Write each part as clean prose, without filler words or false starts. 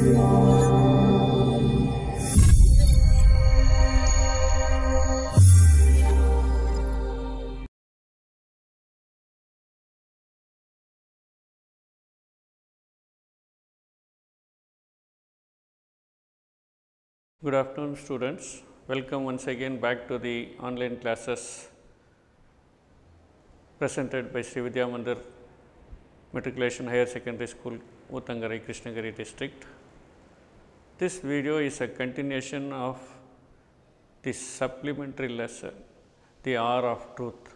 Good afternoon, students. Welcome once again back to the online classes presented by Sri Vidya Mandir Matriculation Higher Secondary School, Uttangarai, Krishnagiri district. This video is a continuation of the supplementary lesson, The Hour of Truth,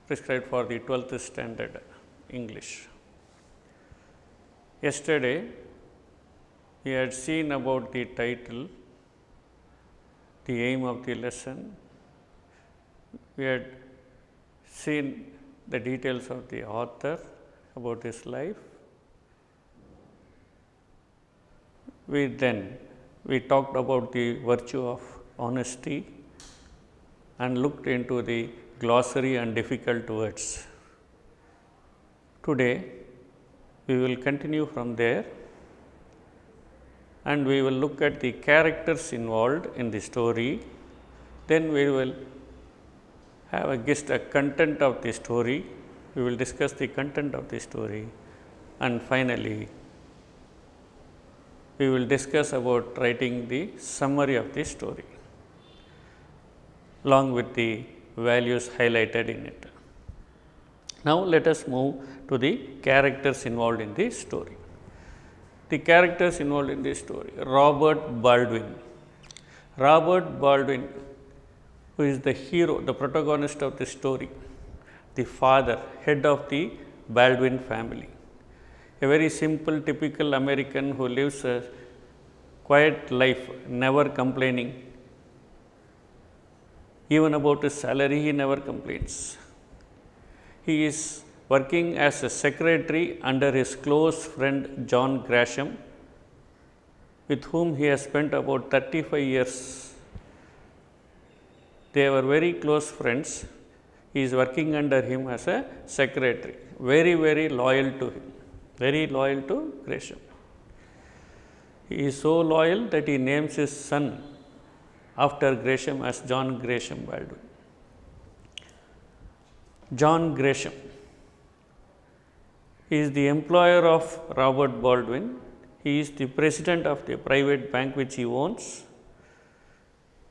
prescribed for the 12th standard English. Yesterday, we had seen about the title, the aim of the lesson. We had seen the details of the author, about his life. We talked about the virtue of honesty and looked into the glossary and difficult words. Today, we will continue from there and we will look at the characters involved in the story. Then we will have a content of the story. We will discuss the content of the story, and finally, we will discuss about writing the summary of the story along with the values highlighted in it. Now, let us move to the characters involved in the story. The characters involved in this story: Robert Baldwin. Robert Baldwin, who is the hero, the protagonist of the story, the father, head of the Baldwin family. A very simple, typical American who lives a quiet life, never complaining. Even about his salary, he never complains. He is working as a secretary under his close friend John Gresham, with whom he has spent about 35 years. They were very close friends. He is working under him as a secretary, very loyal to him, very loyal to Gresham. He is so loyal that he names his son after Gresham as John Gresham Baldwin. John Gresham. He is the employer of Robert Baldwin. He is the president of the private bank which he owns.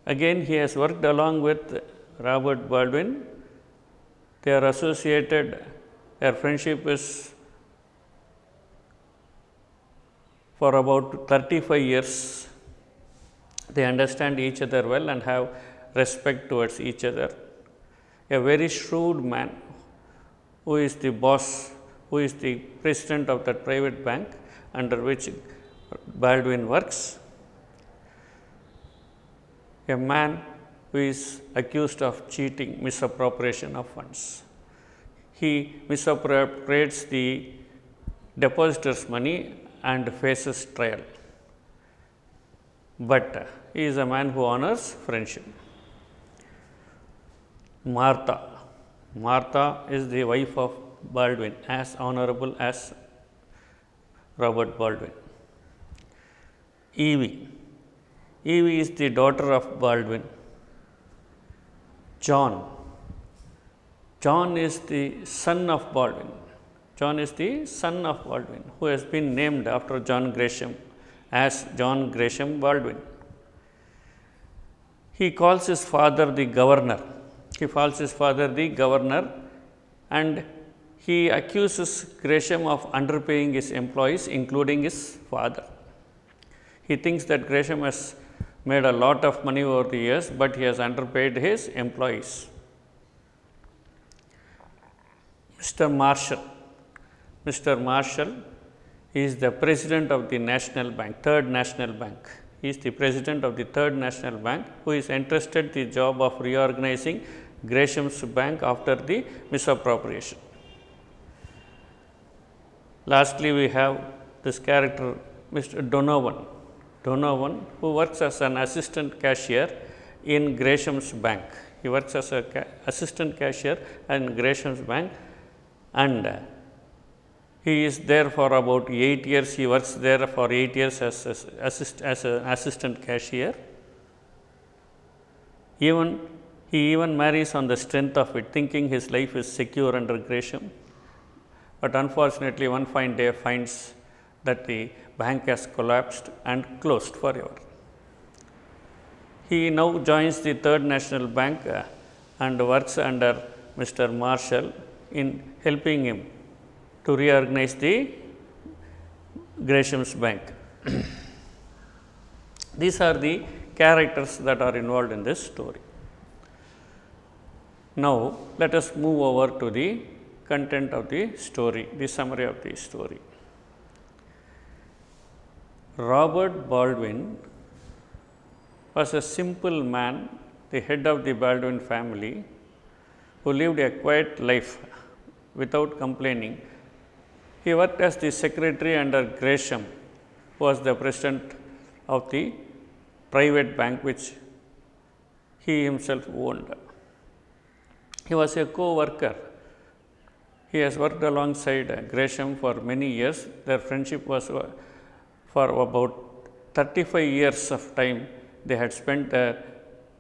Again, he has worked along with Robert Baldwin. They are associated, their friendship is for about 35 years. They understand each other well and have respect towards each other. A very shrewd man who is the boss, who is the president of that private bank under which Baldwin works. A man who is accused of cheating, misappropriation of funds. He misappropriates the depositors' money and faces trial. But he is a man who honors friendship. Martha. Martha is the wife of Baldwin, as honorable as Robert Baldwin. Evie. Evie is the daughter of Baldwin. John. John is the son of Baldwin. John is the son of Baldwin, who has been named after John Gresham as John Gresham Baldwin. He calls his father the governor. He calls his father the governor, and he accuses Gresham of underpaying his employees, including his father. He thinks that Gresham has made a lot of money over the years, but he has underpaid his employees. Mr. Marshall. Mr. Marshall is the president of the National Bank, Third National Bank. He is the president of the Third National Bank, who is entrusted the job of reorganizing Gresham's bank after the misappropriation. Lastly, we have this character, Mr. Donovan. Donovan, who works as an assistant cashier in Gresham's bank. He works as an assistant cashier in Gresham's bank, and He is there for about 8 years. He works there for 8 years as an assistant cashier. He even marries on the strength of it, thinking his life is secure under Gresham. But unfortunately, one fine day finds that the bank has collapsed and closed forever. He now joins the Third National Bank and works under Mr. Marshall in helping him to reorganize the Gresham's bank. These are the characters that are involved in this story. Now, let us move over to the content of the story, the summary of the story. Robert Baldwin was a simple man, the head of the Baldwin family, who lived a quiet life without complaining. He worked as the secretary under Gresham, who was the president of the private bank which he himself owned. He was a co-worker. He has worked alongside Gresham for many years. Their friendship was for about 35 years of time. They had spent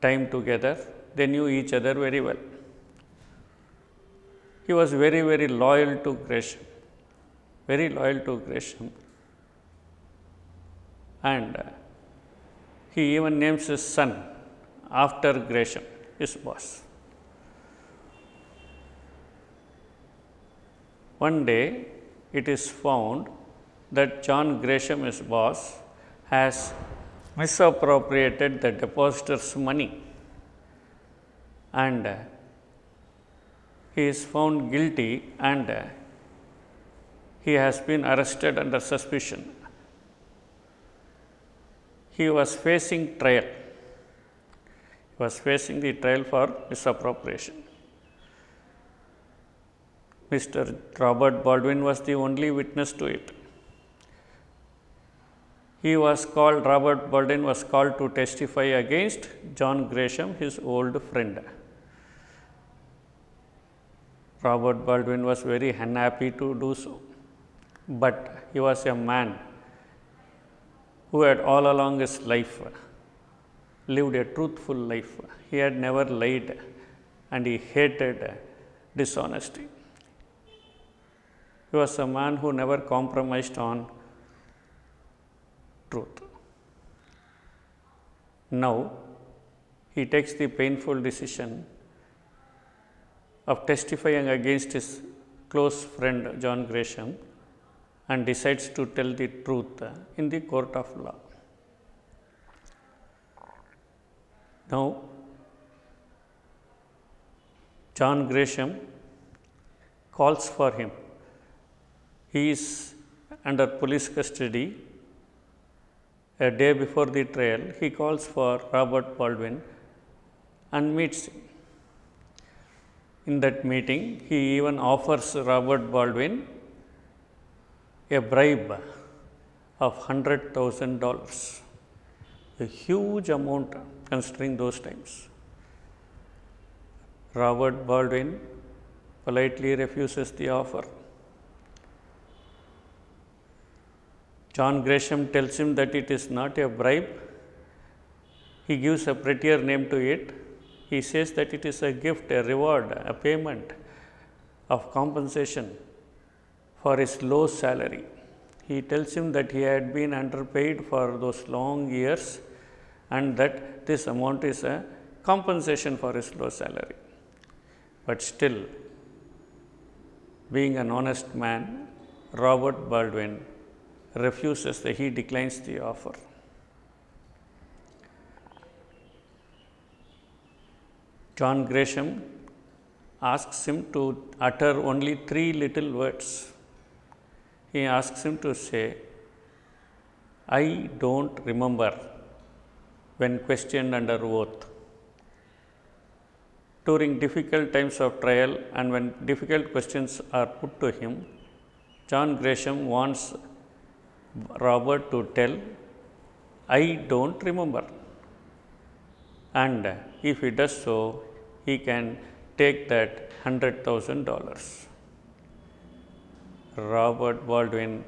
time together. They knew each other very well. He was very, very loyal to Gresham, very loyal to Gresham. And he even names his son after Gresham, his boss. One day, it is found that John Gresham, his boss, has misappropriated the depositor's money, and he is found guilty, and he has been arrested under suspicion. He was facing trial. He was facing the trial for misappropriation. Mr. Robert Baldwin was the only witness to it. Robert Baldwin was called to testify against John Gresham, his old friend. Robert Baldwin was very unhappy to do so, but he was a man who had all along his life lived a truthful life. He had never lied and he hated dishonesty. He was a man who never compromised on truth. Now, he takes the painful decision of testifying against his close friend John Gresham and decides to tell the truth in the court of law. Now, John Gresham calls for him. He is under police custody. A day before the trial, he calls for Robert Baldwin and meets him. In that meeting, he even offers Robert Baldwin a bribe of $100,000, a huge amount considering those times. Robert Baldwin politely refuses the offer. John Gresham tells him that it is not a bribe. He gives a prettier name to it. He says that it is a gift, a reward, a payment of compensation for his low salary. He tells him that he had been underpaid for those long years and that this amount is a compensation for his low salary. But still, being an honest man, Robert Baldwin refuses, he declines the offer. John Gresham asks him to utter only 3 little words. He asks him to say, "I don't remember," when questioned under oath. During difficult times of trial and when difficult questions are put to him, John Gresham wants Robert to tell, "I don't remember." And if he does so, he can take that $100,000. Robert Baldwin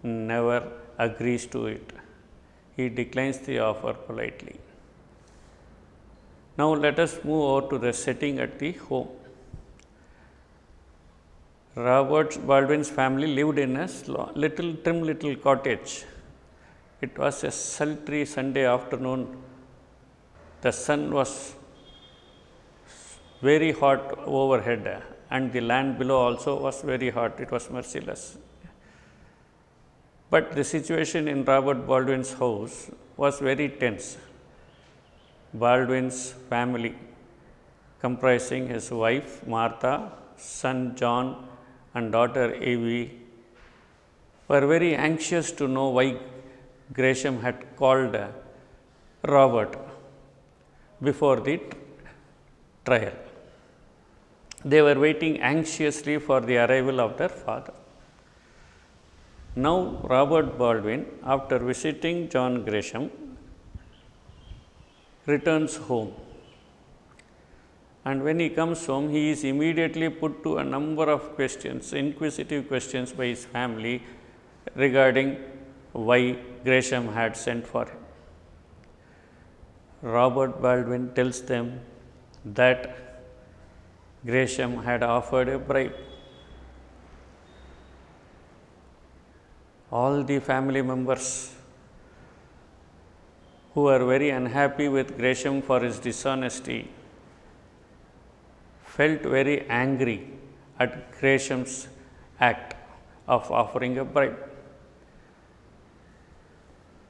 never agrees to it. He declines the offer politely. Now, let us move over to the setting at the home. Robert Baldwin's family lived in a trim little cottage. It was a sultry Sunday afternoon. The sun was very hot overhead, and the land below also was very hot. It was merciless. But the situation in Robert Baldwin's house was very tense. Baldwin's family, comprising his wife Martha, son John, and daughter Evie, were very anxious to know why Gresham had called Robert before the trial. They were waiting anxiously for the arrival of their father. Now, Robert Baldwin, after visiting John Gresham, returns home. And when he comes home, he is immediately put to a number of questions, inquisitive questions by his family regarding why Gresham had sent for him. Robert Baldwin tells them that Gresham had offered a bribe. All the family members who are very unhappy with Gresham for his dishonesty felt very angry at Gresham's act of offering a bribe.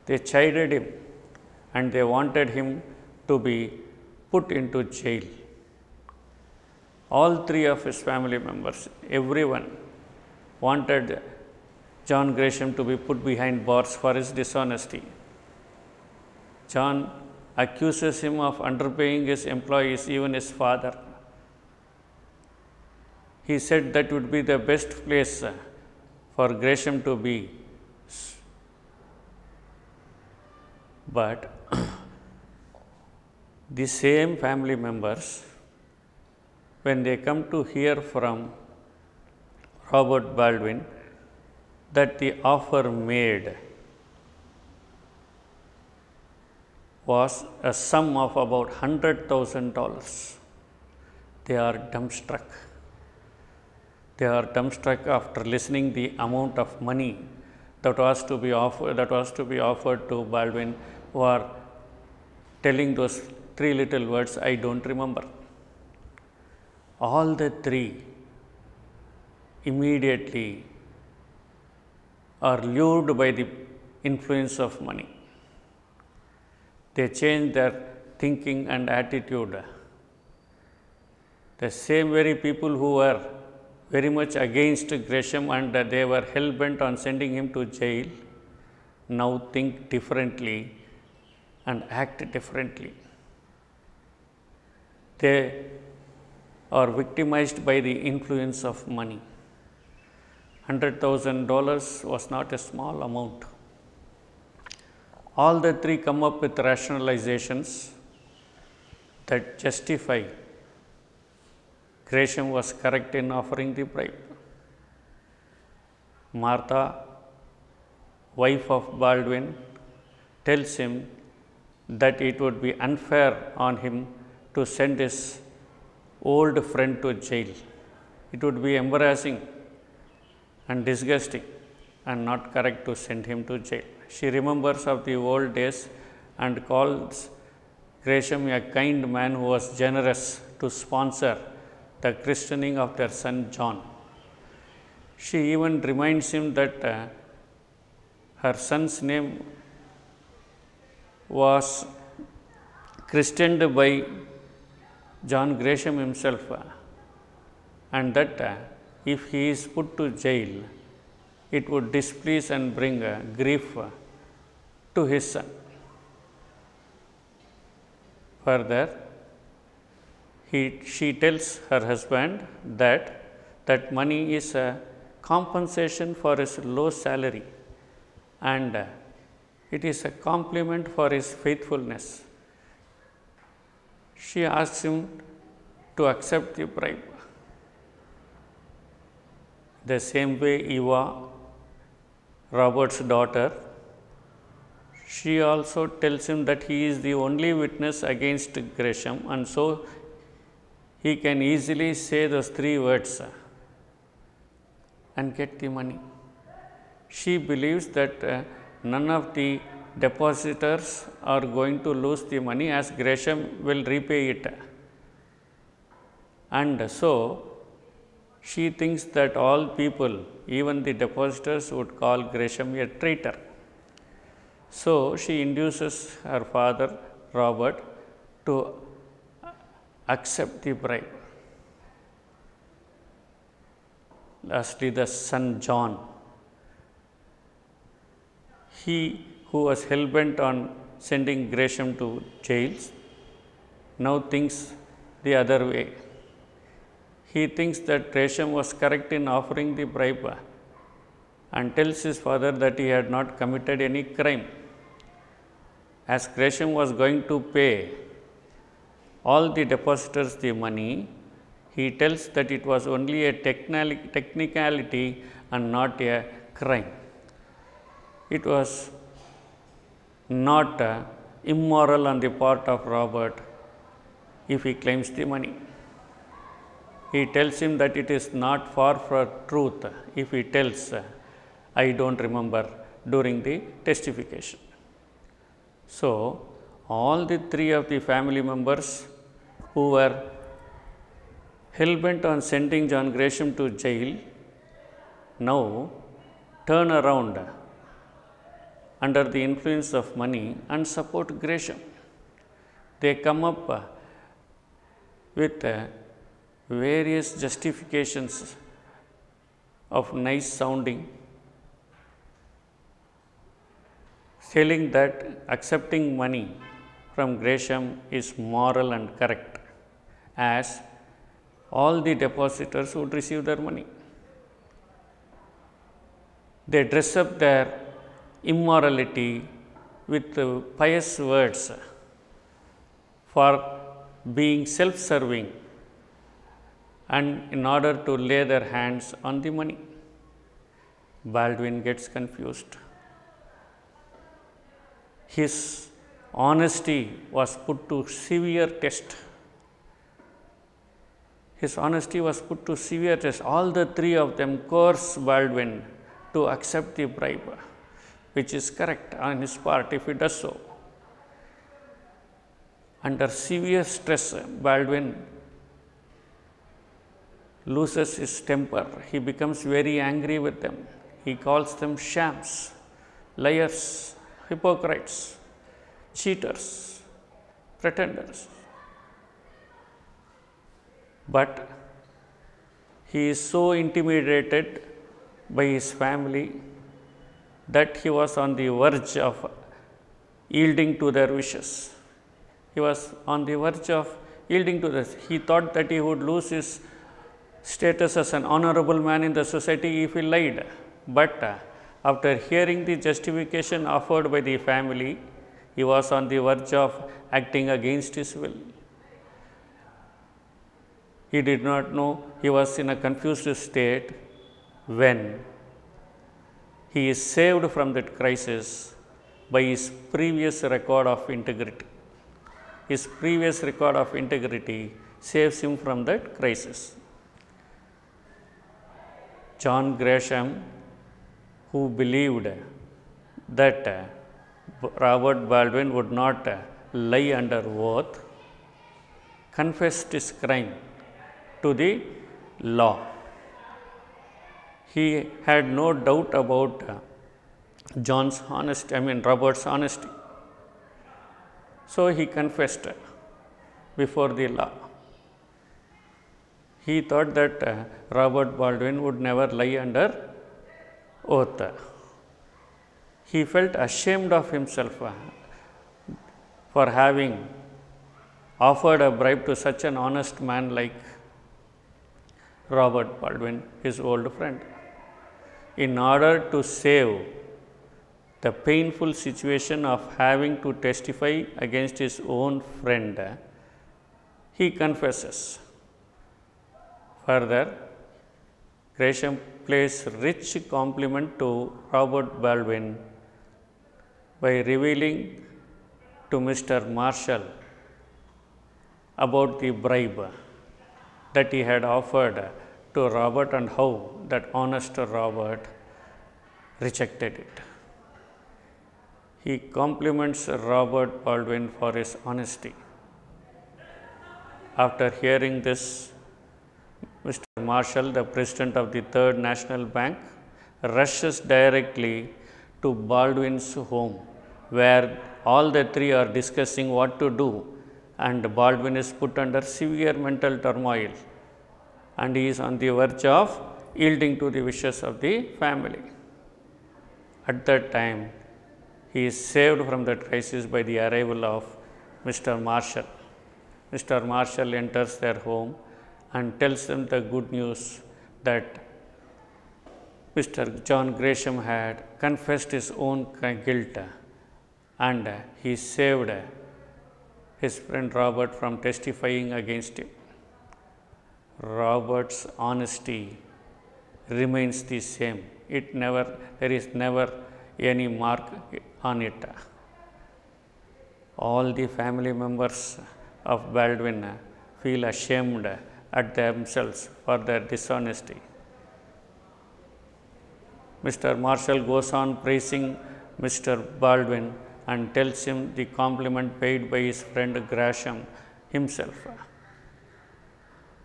They chided him and they wanted him to be put into jail. All three of his family members, everyone wanted John Gresham to be put behind bars for his dishonesty. John accuses him of underpaying his employees, even his father. He said that would be the best place for Gresham to be. But the same family members, when they come to hear from Robert Baldwin that the offer made was a sum of about $100,000, they are dumbstruck. They are dumbstruck after listening the amount of money that was to be offered to Baldwin, or telling those three little words, I don't remember. All the three immediately are lured by the influence of money. They change their thinking and attitude. The same very people who were very much against Gresham and they were hell-bent on sending him to jail, now think differently and act differently. They are victimized by the influence of money. $100,000 was not a small amount. All the three come up with rationalizations that justify Gresham was correct in offering the bribe. Martha, wife of Baldwin, tells him that it would be unfair on him to send his old friend to jail. It would be embarrassing and disgusting and not correct to send him to jail. She remembers of the old days and calls Gresham a kind man who was generous to sponsor the christening of their son John. She even reminds him that her son's name was christened by John Gresham himself, and that if he is put to jail, it would displease and bring grief to his son. Further, she tells her husband that money is a compensation for his low salary and it is a compliment for his faithfulness. She asks him to accept the bribe. The same way Eva, Robert's daughter, she also tells him that he is the only witness against Gresham, and so he can easily say those 3 words and get the money. She believes that none of the depositors are going to lose the money, as Gresham will repay it. And so, she thinks that all people, even the depositors, would call Gresham a traitor. So, she induces her father Robert to accept the bribe. Lastly, the son John, he who was hell-bent on sending Gresham to jail, now thinks the other way. He thinks that Gresham was correct in offering the bribe and tells his father that he had not committed any crime. As Gresham was going to pay all the depositors the money, he tells that it was only a technicality and not a crime. It was not immoral on the part of Robert if he claims the money. He tells him that it is not far from truth if he tells, I don't remember, during the testification. So, all the 3 of the family members who were hell-bent on sending John Gresham to jail now turn around under the influence of money and support Gresham. They come up with various justifications of nice sounding, telling that accepting money from Gresham is moral and correct, as all the depositors would receive their money. They dress up their immorality with pious words for being self-serving and in order to lay their hands on the money. Baldwin gets confused. His honesty was put to severe test. His honesty was put to severe test. All the 3 of them coerce Baldwin to accept the bribe, which is correct on his part if he does so. Under severe stress, Baldwin loses his temper. He becomes very angry with them. He calls them shams, liars, hypocrites, cheaters, pretenders. But he is so intimidated by his family that he was on the verge of yielding to their wishes. He was on the verge of yielding to this. He thought that he would lose his status as an honorable man in the society if he lied. But after hearing the justification offered by the family, he was on the verge of acting against his will. He did not know he was in a confused state when he is saved from that crisis by his previous record of integrity. His previous record of integrity saves him from that crisis. John Gresham, who believed that Robert Baldwin would not lie under oath, confessed his crime to the law. He had no doubt about Robert's honesty. So he confessed before the law. He thought that Robert Baldwin would never lie under oath. He felt ashamed of himself for having offered a bribe to such an honest man like Robert Baldwin, his old friend. In order to save the painful situation of having to testify against his own friend, he confesses. Further, Gresham pays rich compliment to Robert Baldwin by revealing to Mr. Marshall about the bribe that he had offered to Robert and how that honest Robert rejected it. He compliments Robert Baldwin for his honesty. After hearing this, Mr. Marshall, the president of the Third National Bank, rushes directly to Baldwin's home, where all the three are discussing what to do, and Baldwin is put under severe mental turmoil, and he is on the verge of yielding to the wishes of the family. At that time, he is saved from that crisis by the arrival of Mr. Marshall. Mr. Marshall enters their home and tells them the good news that Mr. John Gresham had confessed his own guilt, and he saved his friend Robert from testifying against him. Robert's honesty remains the same. There is never any mark on it. All the family members of Baldwin feel ashamed at themselves for their dishonesty. Mr. Marshall goes on praising Mr. Baldwin and tells him the compliment paid by his friend Gresham himself.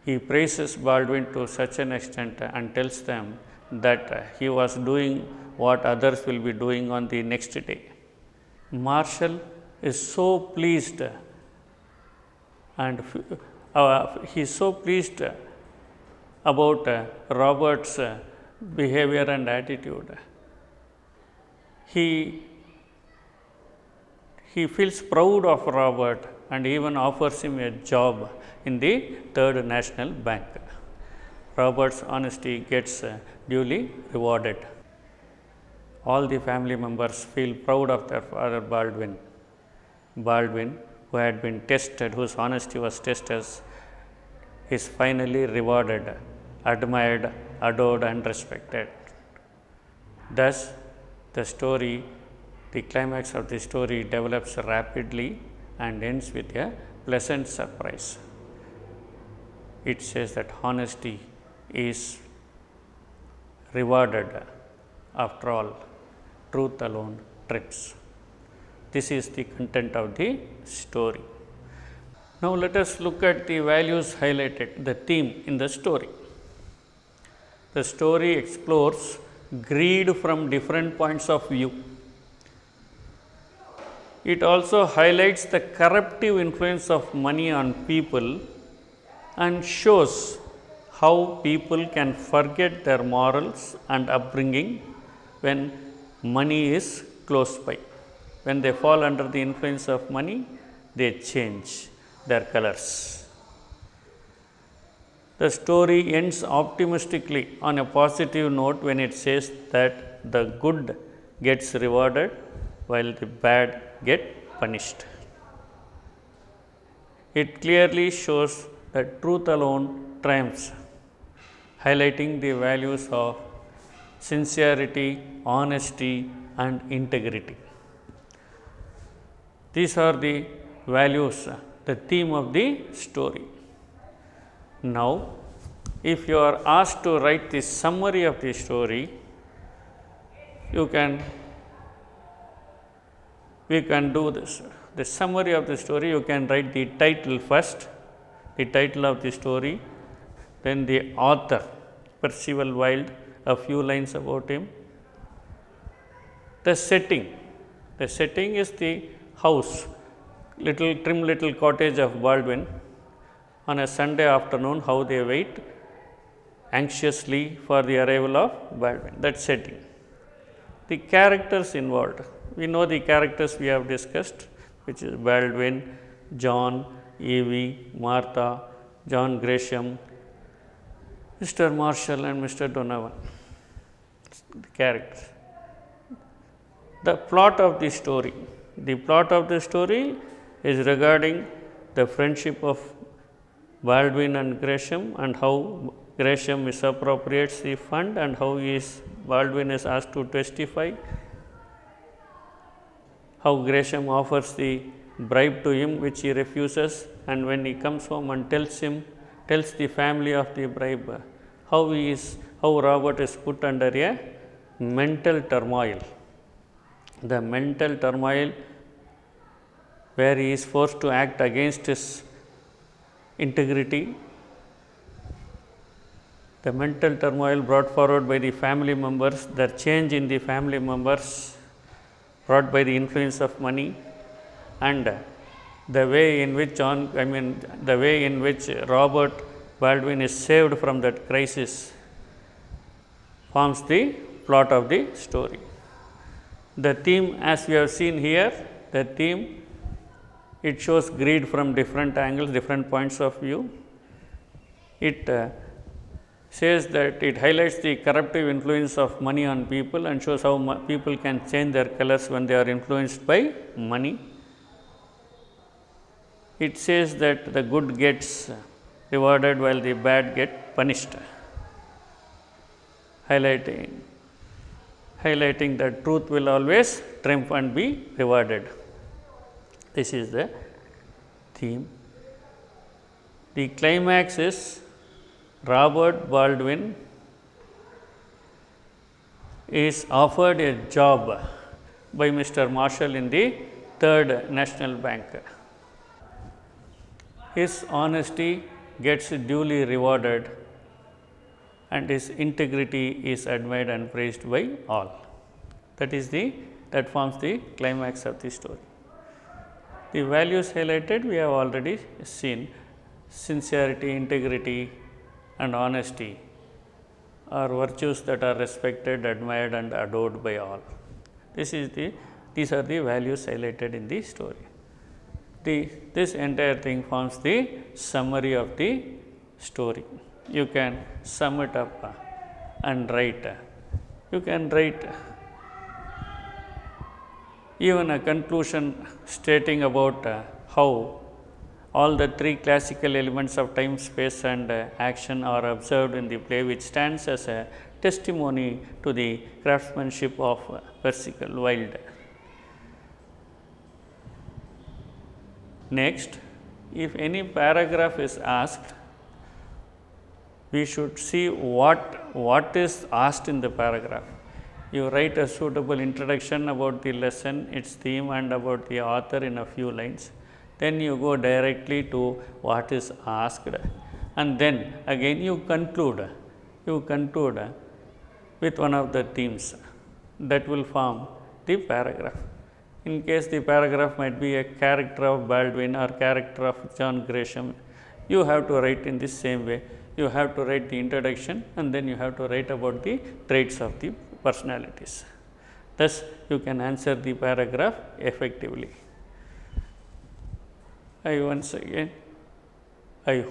He praises Baldwin to such an extent and tells them that he was doing what others will be doing on the next day. Marshall is so pleased, and he is so pleased about Robert's behavior and attitude. He feels proud of Robert and even offers him a job in the Third National Bank. Robert's honesty gets duly rewarded. All the family members feel proud of their father Baldwin. Baldwin, who had been tested, whose honesty was tested, is finally rewarded, admired, adored and respected. Thus, the climax of the story develops rapidly and ends with a pleasant surprise. It says that honesty is rewarded. After all, truth alone triumphs. This is the content of the story. Now, let us look at the values highlighted, the theme in the story. The story explores greed from different points of view. It also highlights the corruptive influence of money on people and shows how people can forget their morals and upbringing when money is close by. When they fall under the influence of money, they change their colors. The story ends optimistically on a positive note when it says that the good gets rewarded while the bad get punished. It clearly shows that truth alone triumphs, highlighting the values of sincerity, honesty and integrity. These are the values, the theme of the story. Now, if you are asked to write the summary of the story, we can do this. The summary of the story, you can write the title first, the title of the story, then the author, Percival Wilde, a few lines about him. The setting is the house, trim little cottage of Baldwin. On a Sunday afternoon, how they wait anxiously for the arrival of Baldwin, that setting. The characters involved, we know the characters we have discussed, which is Baldwin, John, Evie, Martha, John Gresham, Mr. Marshall and Mr. Donovan, the characters. The plot of the story is regarding the friendship of Baldwin and Gresham and how Gresham misappropriates the fund and how Baldwin is asked to testify, how Gresham offers the bribe to him which he refuses, and when he comes home and tells the family of the bribe, how Robert is put under a mental turmoil. The mental turmoil where he is forced to act against his integrity, the mental turmoil brought forward by the family members, the change in the family members brought by the influence of money, and the way in which Robert Baldwin is saved from that crisis forms the plot of the story. The theme, as we have seen here, it shows greed from different angles, different points of view. It says that it highlights the corruptive influence of money on people and shows how people can change their colors when they are influenced by money. It says that the good gets rewarded while the bad get punished, highlighting that truth will always triumph and be rewarded. This is the theme. The climax is Robert Baldwin is offered a job by Mr. Marshall in the Third National Bank. His honesty gets duly rewarded and his integrity is admired and praised by all. That forms the climax of the story. The values highlighted we have already seen. Sincerity, integrity and honesty are virtues that are respected, admired and adored by all. These are the values highlighted in the story. This entire thing forms the summary of the story. You can sum it up and write. You can write even a conclusion stating about how all the three classical elements of time, space and action are observed in the play, which stands as a testimony to the craftsmanship of Percival Wilde. Next, if any paragraph is asked, we should see what is asked in the paragraph. You write a suitable introduction about the lesson, its theme and about the author in a few lines. Then you go directly to what is asked, and then again you conclude with one of the themes that will form the paragraph. In case the paragraph might be a character of Baldwin or character of John Gresham, you have to write in the same way. You have to write the introduction and then you have to write about the traits of the personalities. Thus, you can answer the paragraph effectively. I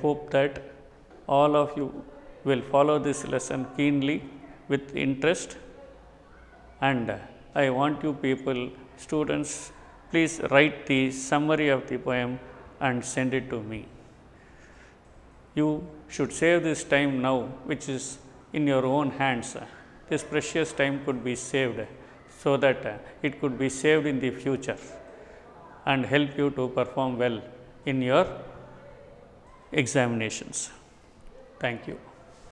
hope that all of you will follow this lesson keenly with interest, and I want you people, students, please write the summary of the poem and send it to me. You should save this time now, which is in your own hands. This precious time could be saved so that it could be saved in the future and help you to perform well in your examinations. Thank you.